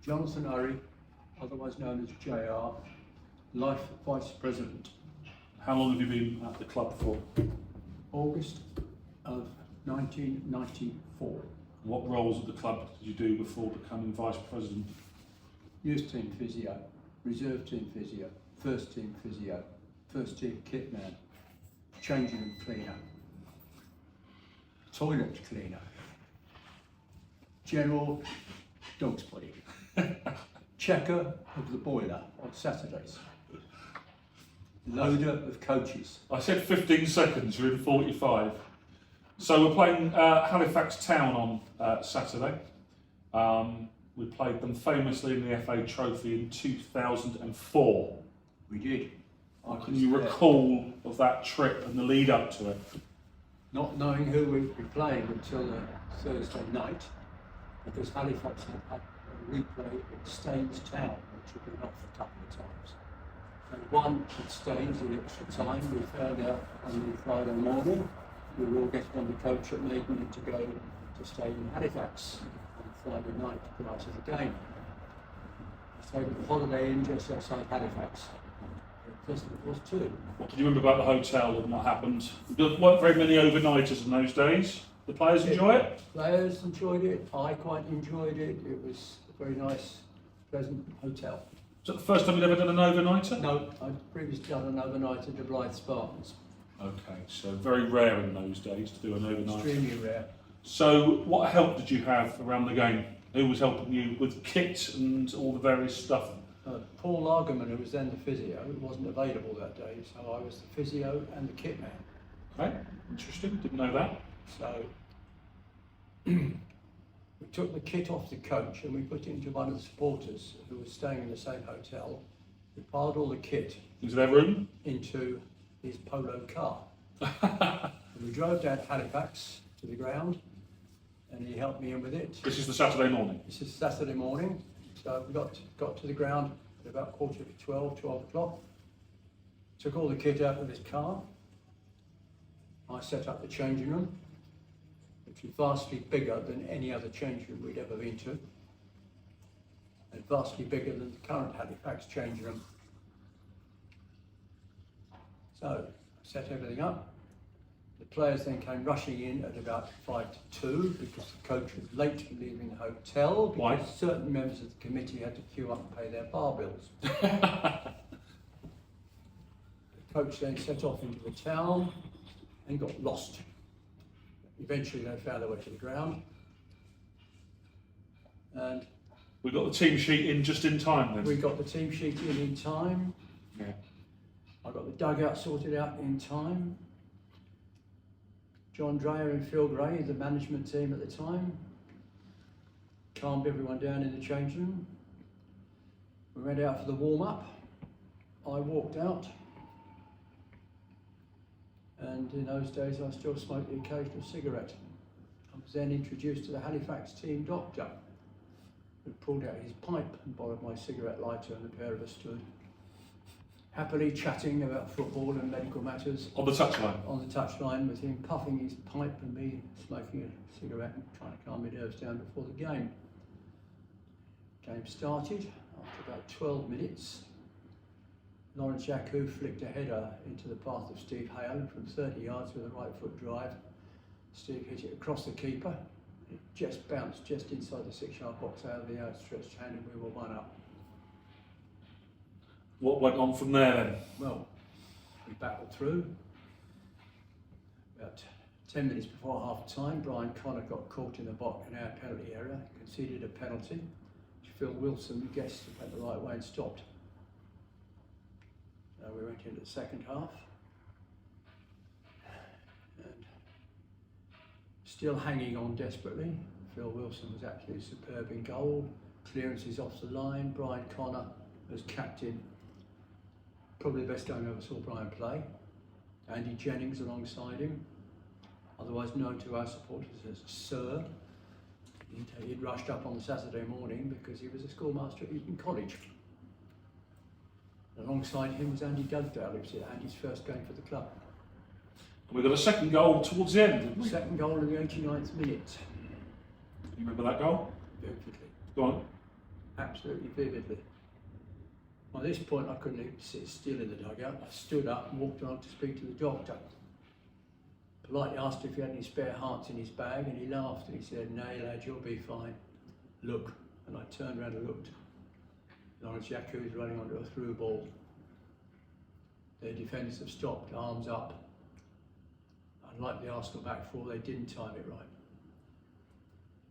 Jon Urry, otherwise known as JR, Life Vice President. How long have you been at the club for? August of 1994. What roles at the club did you do before becoming vice president? Youth team physio, reserve team physio, first team physio, first team kit man, changing room cleaner, toilet cleaner, general dog's body, checker of the boiler on Saturdays, loader of coaches. I said 15 seconds, you're in 45. So we're playing Halifax Town on Saturday. We played them famously in the FA Trophy in 2004. We did. Can you recall of that trip and the lead up to it? Not knowing who we'd be playing until Thursday night, because Halifax had a replay at Staines Town, which had been off a couple of times. And won at Staines in extra time. We found out on the Friday morning. We were all getting on the coach at Maiden to go to stay in Halifax on Friday night prior to the game. We stayed at the Holiday Inn just outside Halifax. It was too. What did you remember about the hotel and what happened? There weren't very many overnighters in those days. The players enjoy it? Players enjoyed it. I quite enjoyed it. It was a very nice, pleasant hotel. Is that the first time you'd ever done an overnighter? No, I'd previously done an overnight at the Blythe Spartans. Okay, so very rare in those days to do an overnight. Extremely rare. So what help did you have around the game? Who was helping you with kit and all the various stuff? Paul Lagerman, who was then the physio, wasn't available that day, so I was the physio and the kit man. Okay, interesting, didn't know that. So we took the kit off the coach and we put it into one of the supporters who was staying in the same hotel. We piled all the kit Into their room? into his polo car. And we drove down to Halifax to the ground and he helped me in with it. This is the Saturday morning. This is Saturday morning, so we got to the ground at about 12 o'clock. Took all the kit out of his car. I set up the changing room, which was vastly bigger than any other changing room we'd ever been to, and vastly bigger than the current Halifax changing room. So I set everything up. The players then came rushing in at about 5 to 2 because the coach was late for leaving the hotel because Why? certain members of the committee had to queue up and pay their bar bills. The coach then set off into the town and got lost. Eventually they found their way to the ground. And We got the team sheet in just in time then. we got the team sheet in time. Yeah. I got the dugout sorted out in time. John Dreyer and Phil Gray, the management team at the time, calmed everyone down in the changing room. We went out for the warm-up. I walked out. And in those days I still smoked the occasional cigarette. I was then introduced to the Halifax team doctor, who pulled out his pipe and borrowed my cigarette lighter, and the pair of us stood happily chatting about football and medical matters On the touchline. on the touchline, with him puffing his pipe and me smoking a cigarette and trying to calm my nerves down before the game. Game started after about 12 minutes. Lawrence Yaku flicked a header into the path of Steve Hale from 30 yards with a right foot drive. Steve hit it across the keeper. It just bounced just inside the 6-yard box out of the outstretched hand, and we were 1 up. What went on from there then? Well, we battled through. About 10 minutes before half time, Brian Connor got caught in our penalty area, conceded a penalty, which Phil Wilson guessed went the right way and stopped. We went into the second half, and still hanging on desperately. Phil Wilson was absolutely superb in goal, clearances off the line. Brian Connor as captain, probably the best game I ever saw Brian play. Andy Jennings alongside him, otherwise known to our supporters as Sir. He'd rushed up on the Saturday morning because he was a schoolmaster at Eton College. Alongside him was Andy Dugdale, who was Andy's first game for the club. We got a second goal towards the end, didn't we? Second goal in the 89th minute. You remember that goal? Vividly. Go on. absolutely vividly. By this point, I couldn't even sit still in the dugout. I stood up and walked on to speak to the doctor. Politely asked if he had any spare hearts in his bag, and he laughed and he said, "Nay, lad, you'll be fine. Look." And I turned around and looked. Lawrence Yaku was running onto a through ball. Their defenders have stopped, arms up. Unlike the Arsenal back four, they didn't time it right.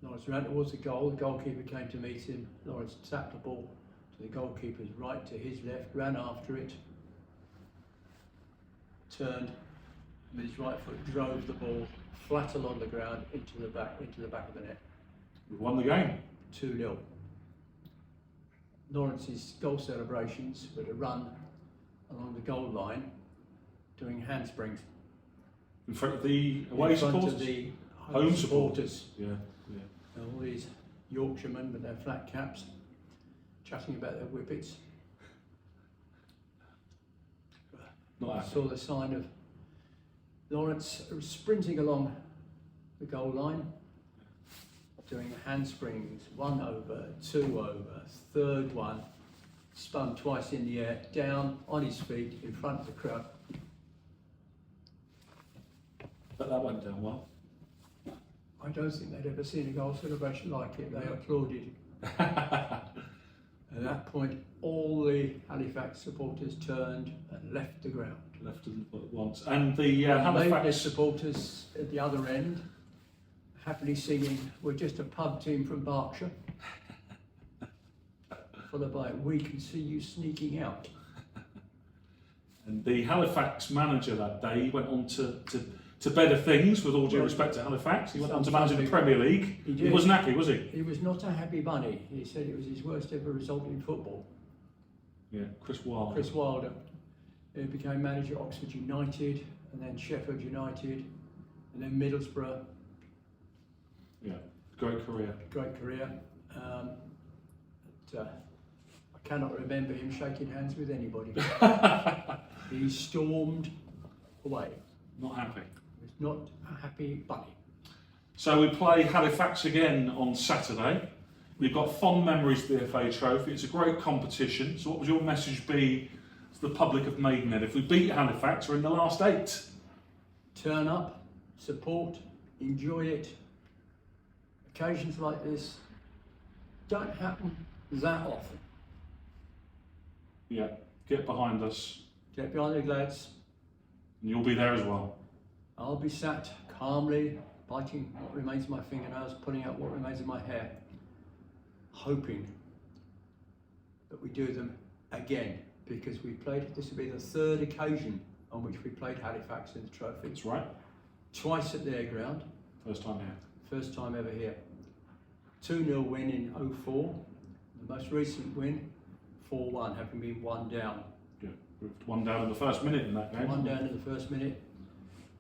Lawrence ran towards the goal. The goalkeeper came to meet him. Lawrence tapped the ball to the goalkeeper's right, to his left, ran after it, turned, and with his right foot drove the ball flat along the ground into the back of the net. We've won the game. 2-0. Lawrence's goal celebrations were to run along the goal line doing handsprings. In front of the away in front supporters? Of the home supporters. Yeah. And all these Yorkshiremen with their flat caps chatting about their whippets. Not I happy. saw the sign of Lawrence sprinting along the goal line, doing handsprings, 1 over, 2 over, third one, spun twice in the air, down on his feet in front of the crowd. But that went down well. I don't think they'd ever seen a goal celebration like it. They applauded. At that point, all the Halifax supporters turned and left the ground. Left at once. And the The Halifax supporters at the other end, happily singing, "We're just a pub team from Berkshire," followed by, "We can see you sneaking out." And the Halifax manager that day went on to better things, with all due respect to Halifax. He went on to manage the Premier League. He wasn't happy, was he? He was not a happy bunny. He said it was his worst ever result in football. Yeah, Chris Wilder. Chris Wilder. He became manager at Oxford United, and then Sheffield United, and then Middlesbrough. Yeah, great career. Great career. I cannot remember him shaking hands with anybody. He stormed away. Not happy. He was not a happy bunny. So we play Halifax again on Saturday. We've got fond memories of the FA Trophy. It's a great competition. So what would your message be to the public of Maidenhead? If we beat Halifax, we're in the last 8. Turn up, support, enjoy it. Occasions like this don't happen that often. Yeah, get behind us, Get behind the lads. and you'll be there as well. I'll be sat calmly, biting what remains of my fingernails, pulling out what remains of my hair, hoping that we do them again, because this will be the 3rd occasion on which we played Halifax in the trophy. That's right. Twice at their ground, First time here. first time ever here. 2-0 win in 2004, the most recent win, 4-1, having been 1 down. Yeah, we were 1 down in the first minute in that game. 1 down in the first minute,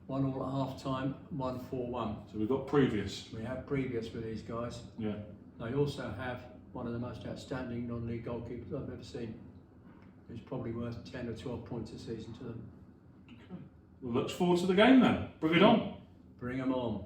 1 all at half time, 1 4-1. So we've got previous. We have previous with these guys. Yeah. They also have one of the most outstanding non-league goalkeepers I've ever seen, who's probably worth 10 or 12 points a season to them. Okay. Well, looks forward to the game then. Bring it on. Bring them on.